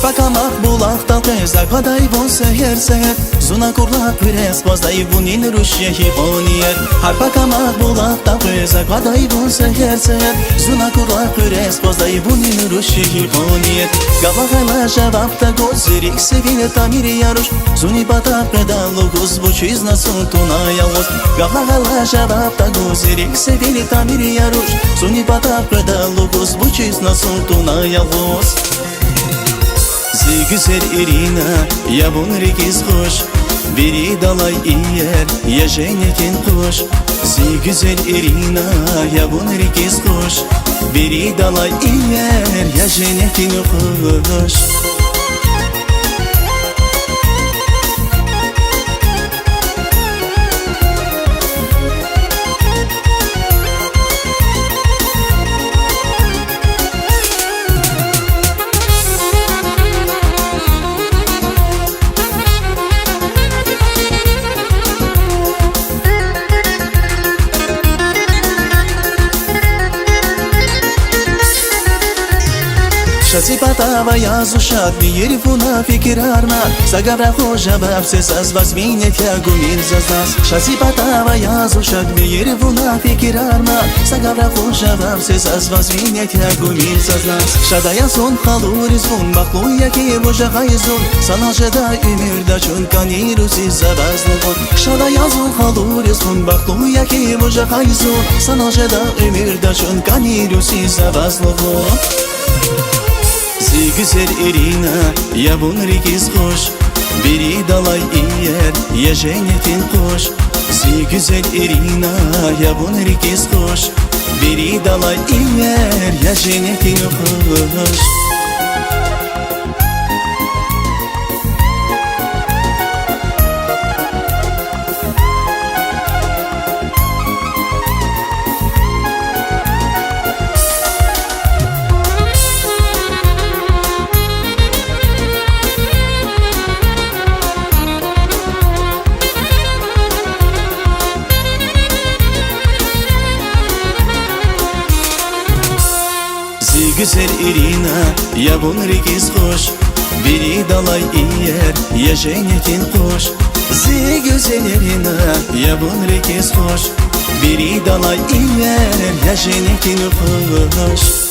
Harpakamak bulaqda qeza qaday bolsa her seher Zuna kurlaq vires bazday bunin rushye hiboniyet Harpakamak bulaqda qeza qaday bolsa her seher Zuna kurlaq vires bazday bunin rushye hiboniyet Gavagala javapta gozirik sevine tamir yarush Zuni patap pedalo guzbuchiz nasun tunaya voz Gavagala javapta gozirik sevine tamir yarush Zuni patap pedalo guzbuchiz nasun tunaya voz Zi güzel Irina, ya bun rikiz hoş Biri dalay iyer, ya jenekin kuş Zi güzel Irina, ya bun rikiz hoş Biri dalay iyer, ya jenekin kuş Shazi patava yazushat bir funa fikirarna Sagavra hoja babses az vazminet ya gumir zaznas Shazi patava yazushat bir funa fikirarna Sagavra hoja babses az vazminet ya gumir zaznas Shadaya son khaluriz bun bakluya ki boja hayzun Sanajeda ümirda chun kanirusi zavazlubun Shadaya son khaluriz bun bakluya ki boja hayzun Sanajeda ümirda chun kanirusi zavazlubun Zi güzel Irina, ya bun rikiz hoş Biri dalay iyer, ya jenetin hoş Zi güzel Irina, ya bun rikiz hoş Biri dalay iyer, ya jenetin hoş Güzel Irina, ya bun rikiz hoş Biri dalay iyer, ya jenetin hoş Zi güzel Irina, ya bun rikiz hoş Biri dalay iyer, ya jenetin hoş